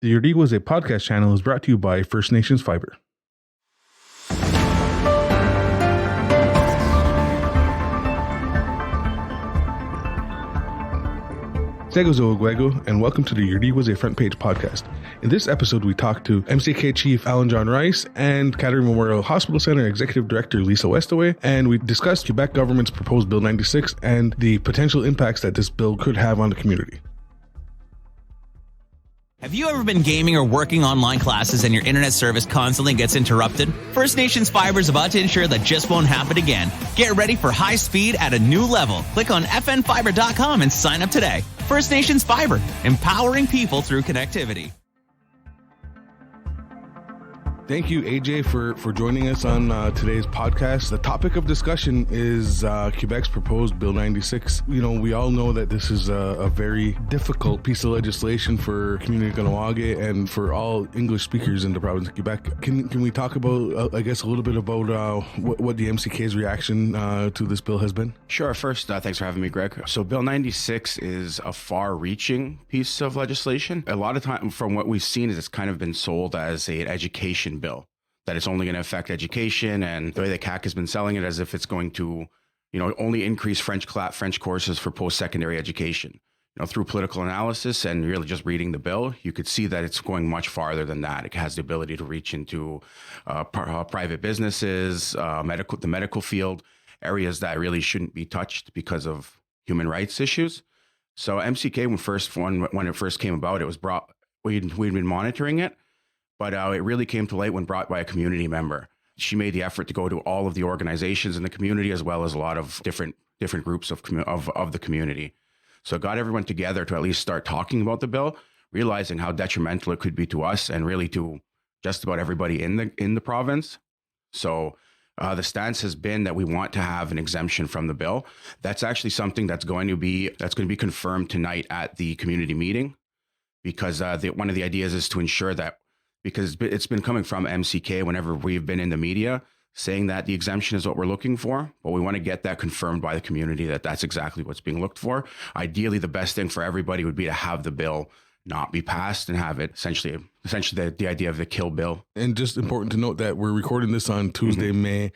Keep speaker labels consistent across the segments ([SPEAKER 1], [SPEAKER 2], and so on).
[SPEAKER 1] The Iorì Wase podcast channel is brought to you by First Nations Fiber. Segozo Ogwego, and welcome to the Iorì Wase Front Page podcast. In this episode, we talk to MCK Chief Alan John Rice and Kateri Memorial Hospital Center Executive Director Lisa Westaway, and we discussed Quebec government's proposed Bill 96 and the potential impacts that this bill could have on the community.
[SPEAKER 2] Have you ever been gaming or working online classes and your internet service constantly gets interrupted? First Nations Fiber is about to ensure that just won't happen again. Get ready for high speed at a new level. Click on fnfiber.com and sign up today. First Nations Fiber, empowering people through connectivity.
[SPEAKER 1] Thank you, AJ, for joining us on today's podcast. The topic of discussion is Quebec's proposed Bill 96. You know, we all know that this is a very difficult piece of legislation for community Kahnawake and for all English speakers in the province of Quebec. Can we talk about, I guess, a little bit about what the MCK's reaction to this bill has been?
[SPEAKER 3] Sure. First, thanks for having me, Greg. So Bill 96 is a far-reaching piece of legislation. A lot of time, from what we've seen, is it's kind of been sold as an education bill, that it's only going to affect education, and the way the CAC has been selling it as if it's going to, only increase French courses for post-secondary education. Through political analysis and really just reading the bill, you could see that it's going much farther than that. It has the ability to reach into private businesses, the medical field, areas that really shouldn't be touched because of human rights issues. So MCK, when it first came about, it was brought. We'd been monitoring it. But it really came to light when brought by a community member. She made the effort to go to all of the organizations in the community, as well as a lot of different groups of the community. So it got everyone together to at least start talking about the bill, realizing how detrimental it could be to us and really to just about everybody in the province. So the stance has been that we want to have an exemption from the bill. That's actually something that's going to be confirmed tonight at the community meeting, because one of the ideas is to ensure that, because it's been coming from MCK whenever we've been in the media saying that the exemption is what we're looking for, but we want to get that confirmed by the community that that's exactly what's being looked for. Ideally, the best thing for everybody would be to have the bill not be passed and have it essentially the idea of the kill bill. And just important to note that we're recording this on Tuesday, May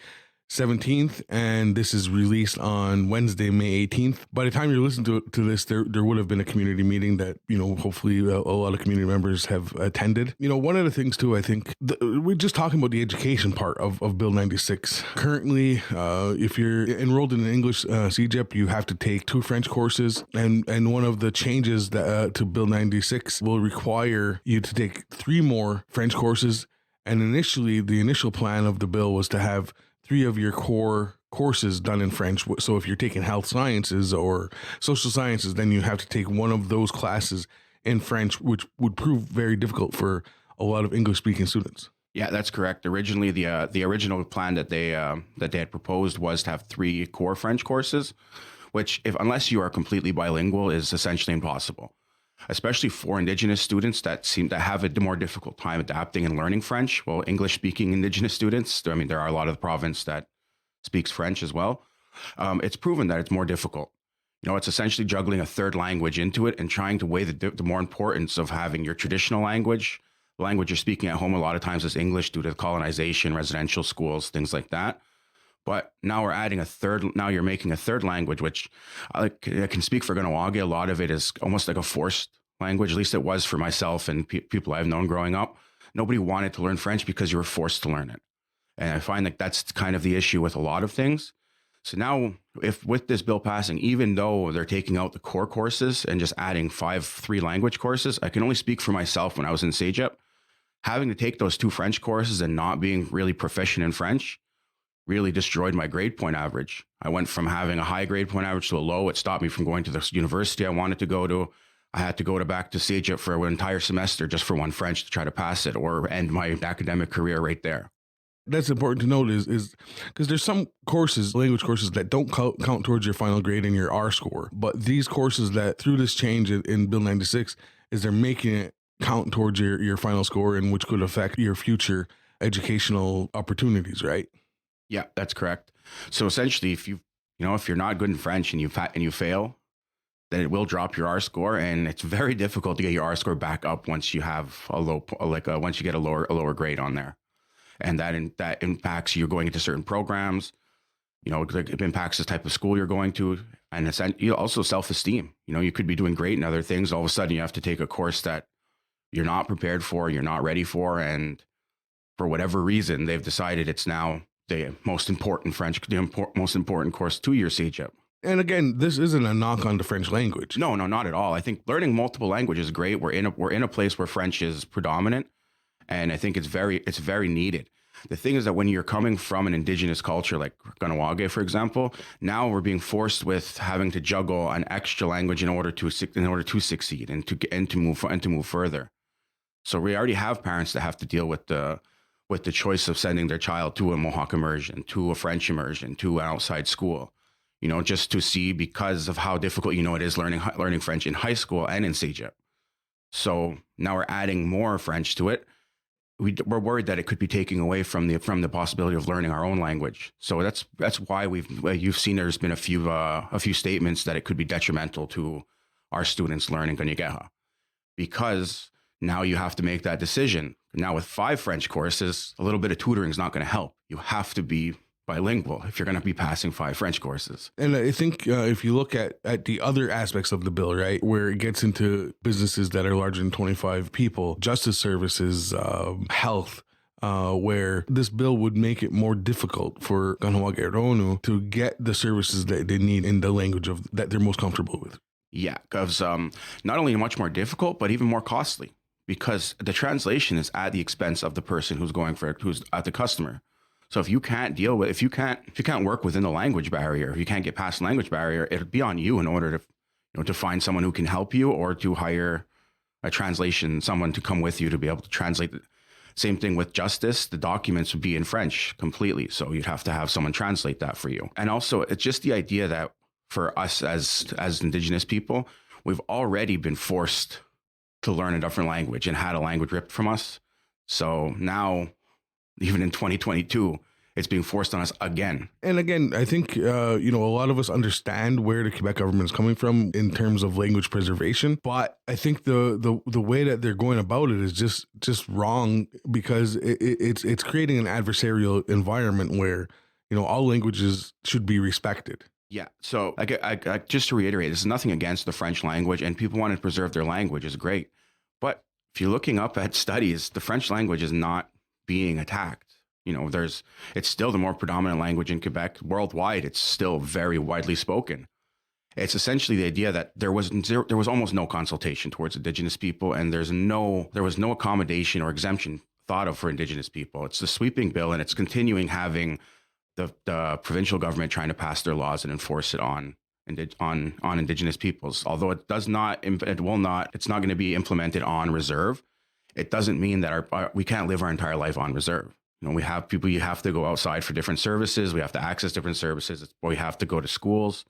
[SPEAKER 3] 17th, and this is released on Wednesday, May 18th. By the time you're listening to this, there would have been a community meeting that, hopefully a lot of community members have attended. One of the things too, I think, we're just talking about the education part of Bill 96. Currently, if you're enrolled in an English CEGEP, you have to take 2 French courses, and one of the changes that, to Bill 96 will require you to take 3 more French courses. And initially, the initial plan of the bill was to have 3 of your core courses done in French. So if you're taking health sciences or social sciences, then you have to take one of those classes in French, which would prove very difficult for a lot of English-speaking students. Yeah, that's correct. Originally, the original plan that they had proposed was to have 3 core French courses, which, unless you are completely bilingual, is essentially impossible. Especially for Indigenous students that seem to have a more difficult time adapting and learning French. Well, English-speaking Indigenous students, there are a lot of the province that speaks French as well. It's proven that it's more difficult. It's essentially juggling a third language into it and trying to weigh the more importance of having your traditional language. The language you're speaking at home a lot of times is English due to colonization, residential schools, things like that. But now we're adding now you're making a third language, which I can speak for Kahnawake. A lot of it is almost like a forced language. At least it was for myself and people I've known growing up. Nobody wanted to learn French because you were forced to learn it. And I find that that's kind of the issue with a lot of things. So now, with this bill passing, even though they're taking out the core courses and just adding 5 3-language courses, I can only speak for myself when I was in CEGEP. Having to take those 2 French courses and not being really proficient in French really destroyed my grade point average. I went from having a high grade point average to a low. It stopped me from going to the university I wanted to go to. I had to go back to CEGEP for an entire semester just for 1 French to try to pass it or end my academic career right there.
[SPEAKER 1] That's important to note is because there's some courses, language courses, that don't count towards your final grade and your R score. But these courses that, through this change in Bill 96, is they're making it count towards your final score, and which could affect your future educational opportunities, right?
[SPEAKER 3] Yeah, that's correct. So essentially, if you're not good in French and you fail, that it will drop your R score, and it's very difficult to get your R score back up once you have once you get a lower grade on there, and that impacts you going into certain programs. It impacts the type of school you're going to, and also self-esteem. You could be doing great in other things. All of a sudden, you have to take a course that you're not prepared for, you're not ready for, and for whatever reason, they've decided it's now the most important course to your CEGEP.
[SPEAKER 1] And again, this isn't a knock on the French language.
[SPEAKER 3] No, not at all. I think learning multiple languages is great. We're in a place where French is predominant, and I think it's very needed. The thing is that when you're coming from an indigenous culture like Kahnawake, for example, now we're being forced with having to juggle an extra language in order to succeed and to move further. So we already have parents that have to deal with the choice of sending their child to a Mohawk immersion, to a French immersion, to an outside school, just to see, because of how difficult it is learning French in high school and in CEGEP. So now we're adding more French to it. We're worried that it could be taking away from the possibility of learning our own language. So that's why you've seen there's been a few statements that it could be detrimental to our students learning Kahnawake, because now you have to make that decision. Now with 5 French courses, a little bit of tutoring is not going to help. You have to be bilingual if you're going to be passing 5 French courses.
[SPEAKER 1] And I think if you look at the other aspects of the bill, right, where it gets into businesses that are larger than 25 people, justice services, health, where this bill would make it more difficult for Kahnawake Ronu to get the services that they need in the language that they're most comfortable with.
[SPEAKER 3] Yeah, because not only much more difficult, but even more costly, because the translation is at the expense of the person who's at the customer. So if you can't work within the language barrier, if you can't get past the language barrier, it'll be on you in order to find someone who can help you, or to hire someone to come with you to be able to translate. Same thing with justice. The documents would be in French completely. So you'd have to have someone translate that for you. And also, it's just the idea that for us as Indigenous people, we've already been forced to learn a different language and had a language ripped from us. So now, even in 2022, it's being forced on us again.
[SPEAKER 1] And again, I think, a lot of us understand where the Quebec government is coming from in terms of language preservation. But I think the way that they're going about it is just wrong, because it's creating an adversarial environment where, all languages should be respected.
[SPEAKER 3] Yeah. So I just to reiterate, this is nothing against the French language, and people want to preserve their language is great. But if you're looking up at studies, the French language is not being attacked. It's still the more predominant language in Quebec. Worldwide, it's still very widely spoken. It's essentially the idea that there was almost no consultation towards Indigenous people, and there was no accommodation or exemption thought of for Indigenous people. It's the sweeping bill, and it's continuing having the provincial government trying to pass their laws and enforce it on Indigenous peoples. Although it's not going to be implemented on reserve. It doesn't mean that we can't live our entire life on reserve. We have people, you have to go outside for different services. We have to access different services. We have to go to schools,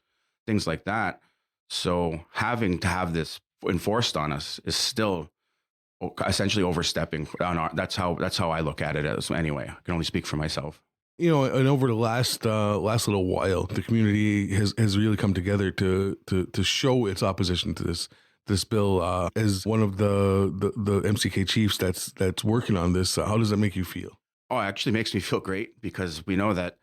[SPEAKER 3] things like that. So having to have this enforced on us is still essentially overstepping on that's how I look at it as anyway. I can only speak for myself.
[SPEAKER 1] And over the last little while, the community has really come together to show its opposition to this bill. As one of the MCK chiefs that's working on this, how does that make you feel?
[SPEAKER 3] Oh, it actually makes me feel great, because we know that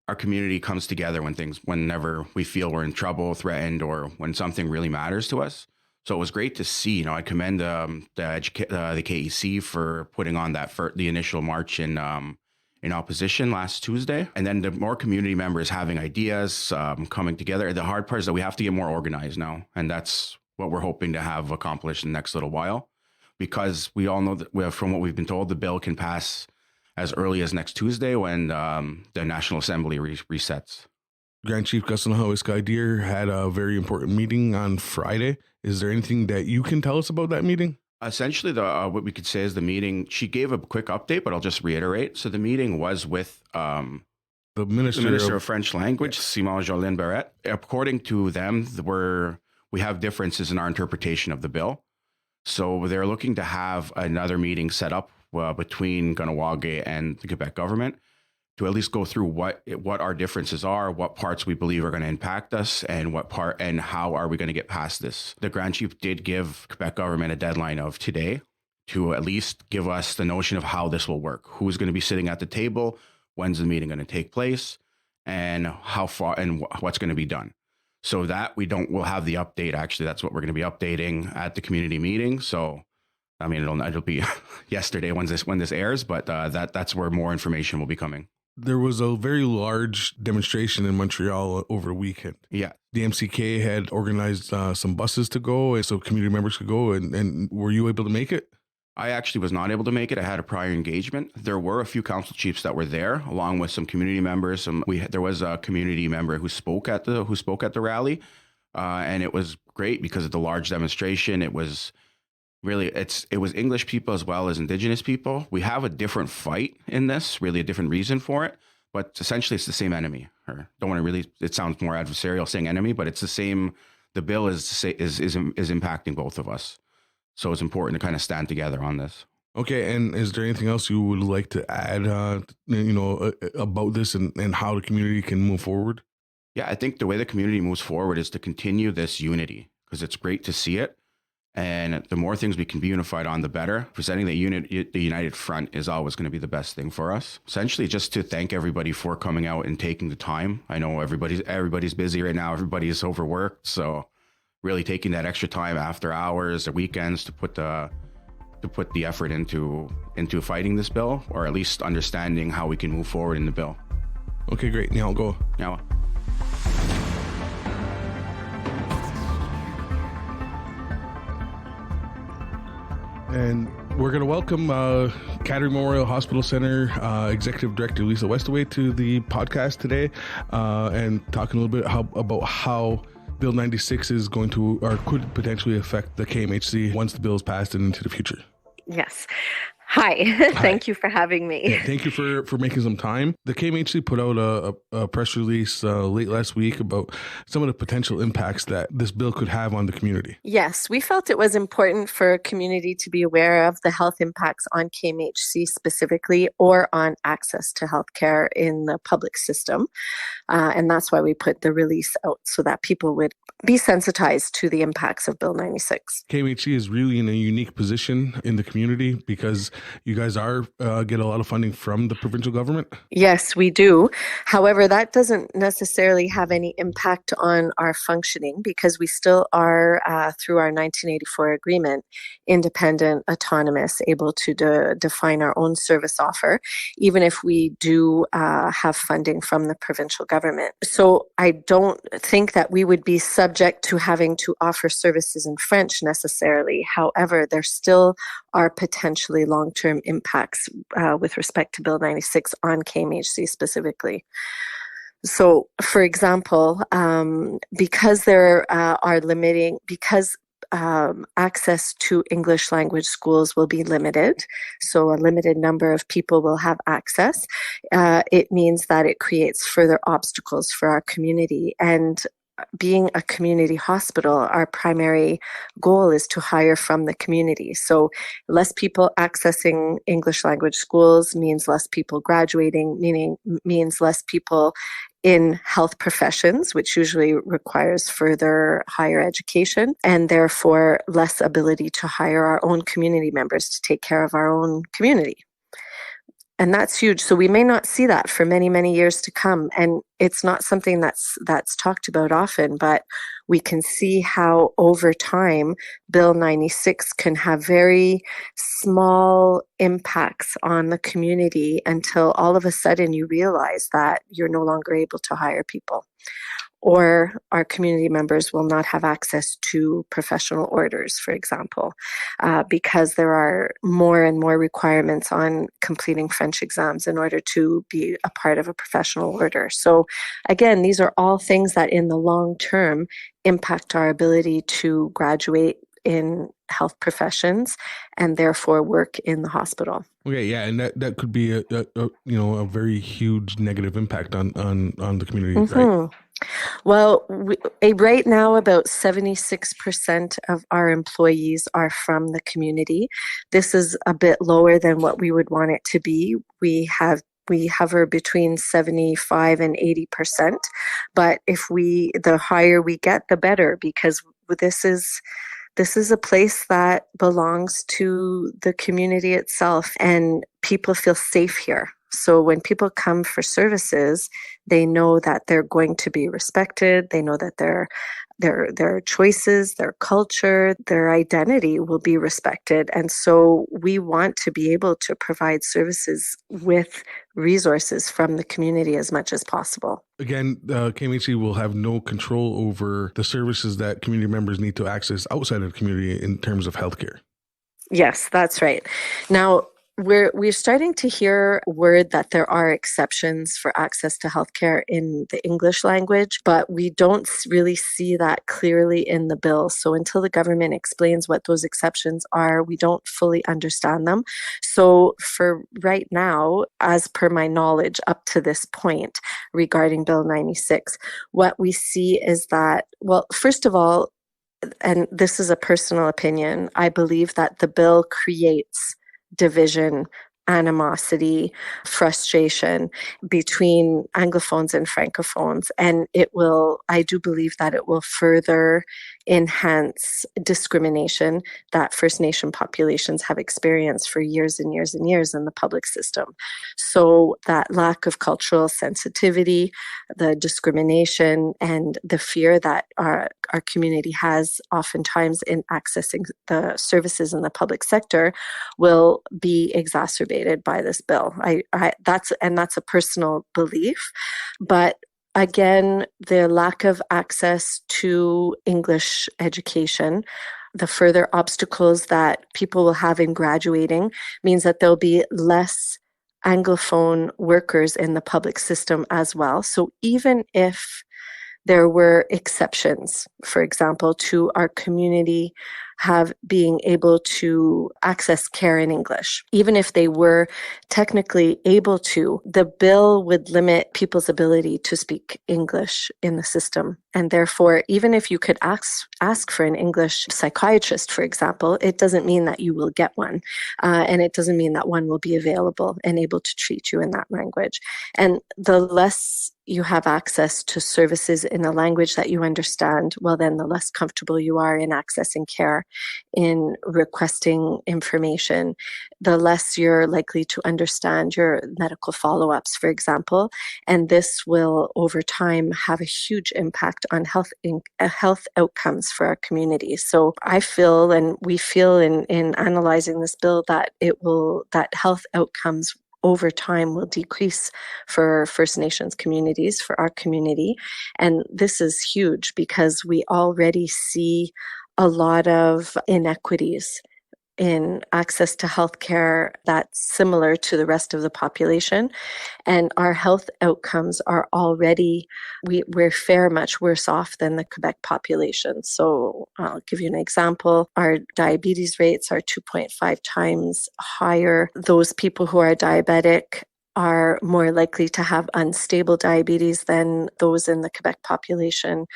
[SPEAKER 3] our community comes together whenever we feel we're in trouble, threatened, or when something really matters to us. So it was great to see. I commend the KEC for putting on the initial march in opposition last Tuesday, and then the more community members having ideas, coming together. The hard part is that we have to get more organized now, and that's what we're hoping to have accomplished in the next little while, because we all know that from what we've been told, the bill can pass as early as next Tuesday when the National Assembly resets.
[SPEAKER 1] Grand Chief Kahnawake Skydeer had a very important meeting on Friday. Is there anything that you can tell us about that meeting?
[SPEAKER 3] Essentially, what we could say is the meeting, she gave a quick update, but I'll just reiterate. So the meeting was with the Minister of French Language, Simon Jolin Barrette. According to them, we have differences in our interpretation of the bill. So they're looking to have another meeting set up between Kahnawake and the Quebec government to at least go through what our differences are, what parts we believe are going to impact us, and how are we going to get past this. The Grand Chief did give Quebec government a deadline of today to at least give us the notion of how this will work. Who's going to be sitting at the table? When's the meeting going to take place? And how far and what's going to be done. So that we'll have the update. Actually, that's what we're going to be updating at the community meeting. So, I mean, it'll be yesterday when this airs, but that's where more information will be coming.
[SPEAKER 1] There was a very large demonstration in Montreal over the weekend.
[SPEAKER 3] Yeah.
[SPEAKER 1] The MCK had organized some buses to go so community members could go. And were you able to make it?
[SPEAKER 3] I actually was not able to make it. I had a prior engagement. There were a few council chiefs that were there, along with some community members. There was a community member who spoke at the rally, and it was great because of the large demonstration. It was really it was English people as well as Indigenous people. We have a different fight in this, really a different reason for it, but essentially it's the same enemy. Or don't want to really. It sounds more adversarial saying enemy, but it's the same. The bill is impacting both of us. So it's important to kind of stand together on this.
[SPEAKER 1] Okay, and is there anything else you would like to add, about this and how the community can move forward?
[SPEAKER 3] Yeah, I think the way the community moves forward is to continue this unity because it's great to see it. And the more things we can be unified on, the better. Presenting the united front is always going to be the best thing for us. Essentially, just to thank everybody for coming out and taking the time. I know everybody's busy right now. Everybody's overworked, so really taking that extra time after hours or weekends to put the effort into fighting this bill, or at least understanding how we can move forward in the bill.
[SPEAKER 1] Okay, great. Now I'll go.
[SPEAKER 3] Now.
[SPEAKER 1] And we're going to welcome Kateri Memorial Hospital Center Executive Director Lisa Westaway to the podcast today, and talking a little bit about how Bill 96 is going to, or could potentially affect the KMHC once the bill is passed and into the future.
[SPEAKER 4] Yes. Hi. Thank you for having me.
[SPEAKER 1] Yeah, thank you for making some time. The KMHC put out a press release late last week about some of the potential impacts that this bill could have on the community.
[SPEAKER 4] Yes, we felt it was important for community to be aware of the health impacts on KMHC specifically, or on access to healthcare in the public system. And that's why we put the release out, so that people would be sensitized to the impacts of Bill 96.
[SPEAKER 1] KMHC is really in a unique position in the community because you guys get a lot of funding from the provincial government.
[SPEAKER 4] Yes, we do. However, that doesn't necessarily have any impact on our functioning, because we still are, through our 1984 agreement, independent, autonomous, able to define our own service offer, even if we do have funding from the provincial government. So I don't think that we would be subject to having to offer services in French necessarily. However, there still are potentially long-term impacts with respect to Bill 96 on KMHC specifically. So, for example, because there are limiting, because access to English language schools will be limited, so a limited number of people will have access, it means that it creates further obstacles for our community. And being a community hospital, our primary goal is to hire from the community. So less people accessing English language schools means less people graduating, means less people in health professions, which usually requires further higher education, and therefore less ability to hire our own community members to take care of our own community. And that's huge. So we may not see that for many, many years to come. And it's not something that's talked about often, but we can see how over time, Bill 96 can have very small impacts on the community until all of a sudden you realize that you're no longer able to hire people, or our community members will not have access to professional orders, for example, because there are more and more requirements on completing French exams in order to be a part of a professional order. So again, these are all things that in the long term impact our ability to graduate in health professions and therefore work in the hospital.
[SPEAKER 1] Okay, yeah, and that could be a very huge negative impact on the community,
[SPEAKER 4] Mm-hmm.
[SPEAKER 1] right?
[SPEAKER 4] Well, right now, about 76% of our employees are from the community. This is a bit lower than what we would want it to be. We have we hover between 75 and 80%. But the higher we get, the better, because this is a place that belongs to the community itself, and people feel safe here. So when people come for services, they know that they're going to be respected. They know that their choices, their culture, their identity will be respected. And so we want to be able to provide services with resources from the community as much as possible.
[SPEAKER 1] Again, KMHC will have no control over the services that community members need to access outside of the community in terms of healthcare.
[SPEAKER 4] Yes, that's right. Now, we're starting to hear word that there are exceptions for access to healthcare in the English language, but we don't really see that clearly in the bill. So until the government explains what those exceptions are, we don't fully understand them. So for right now, as per my knowledge up to this point regarding Bill 96, what we see is that, well, first of all, and this is a personal opinion, I believe that the bill creates division, animosity, frustration between Anglophones and Francophones. And I do believe that it will further enhance discrimination that First Nation populations have experienced for years and years and years in the public system. So that lack of cultural sensitivity, the discrimination, and the fear that our community has oftentimes in accessing the services in the public sector will be exacerbated by this bill. That's a personal belief, but again, the lack of access to English education, the further obstacles that people will have in graduating means that there'll be less Anglophone workers in the public system as well. So even if there were exceptions, for example, to our community being able to access care in English. Even if they were technically able to, the bill would limit people's ability to speak English in the system. And therefore, even if you could ask for an English psychiatrist, for example, it doesn't mean that you will get one. And it doesn't mean that one will be available and able to treat you in that language. And the less you have access to services in a language that you understand, well, then the less comfortable you are in accessing care, in requesting information, the less you're likely to understand your medical follow-ups, for example. And this will, over time, have a huge impact on health outcomes for our community. So I feel, and we feel in analyzing this bill, that health outcomes over time will decrease for First Nations communities, for our community. And this is huge because we already see a lot of inequities in access to healthcare that's similar to the rest of the population. And our health outcomes are already, we're much worse off than the Quebec population. So I'll give you an example. Our diabetes rates are 2.5 times higher. Those people who are diabetic are more likely to have unstable diabetes than those in the Quebec population.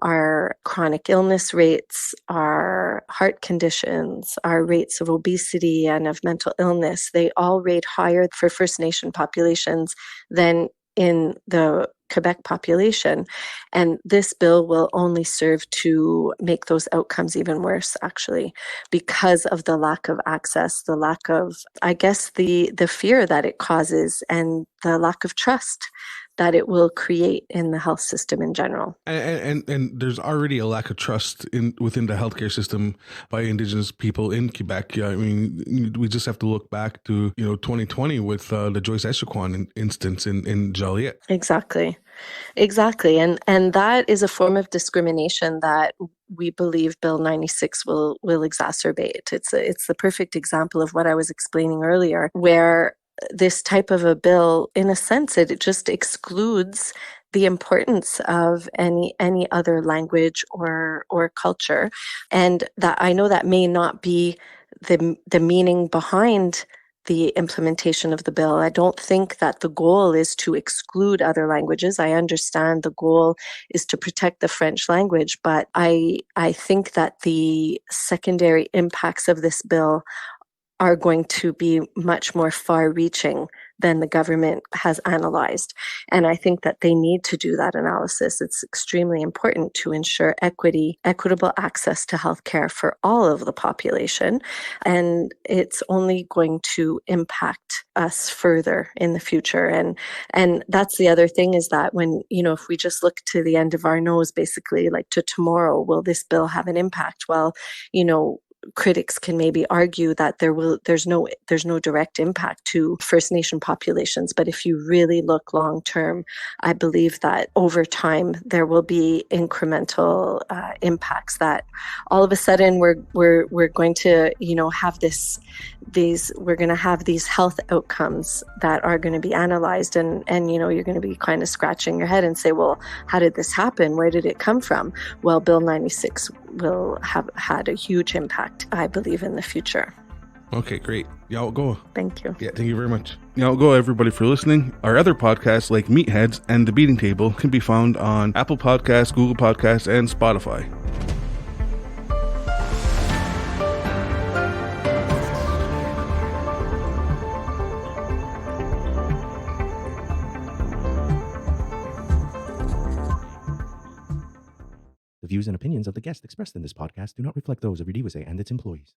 [SPEAKER 4] Our chronic illness rates, our heart conditions, our rates of obesity and of mental illness, they all rate higher for First Nation populations than in the Quebec population. And this bill will only serve to make those outcomes even worse, actually, because of the lack of access, the lack of, I guess, the fear that it causes, and the lack of trust that it will create in the health system in general.
[SPEAKER 1] And there's already a lack of trust within the healthcare system by Indigenous people in Quebec. I mean, we just have to look back to 2020 with the Joyce Echaquan instance in Joliet.
[SPEAKER 4] Exactly. And that is a form of discrimination that we believe Bill 96 will exacerbate. It's the perfect example of what I was explaining earlier, where this type of a bill, in a sense, it just excludes the importance of any other language or culture. And that I know that may not be the meaning behind the implementation of the bill. I don't think that the goal is to exclude other languages. I understand the goal is to protect the French language, but I think that the secondary impacts of this bill are going to be much more far-reaching than the government has analyzed. And I think that they need to do that analysis. It's extremely important to ensure equitable access to healthcare for all of the population. And it's only going to impact us further in the future. And that's the other thing, is that when, if we just look to the end of our nose, basically, like to tomorrow, will this bill have an impact? Well, critics can maybe argue that there's no direct impact to First Nation populations. But if you really look long term, I believe that over time there will be incremental impacts, that all of a sudden we're going to have we're going to have these health outcomes that are going to be analyzed, and you're going to be kind of scratching your head and say, well, how did this happen? Where did it come from? Well, Bill 96 will have had a huge impact, I believe, in the future.
[SPEAKER 1] Okay, great. Y'all go.
[SPEAKER 4] Thank you.
[SPEAKER 1] Yeah, thank you very much. Y'all go, everybody, for listening. Our other podcasts, like Meatheads and The Beating Table, can be found on Apple Podcasts, Google Podcasts, and Spotify.
[SPEAKER 5] The views and opinions of the guests expressed in this podcast do not reflect those of Iorì and its employees.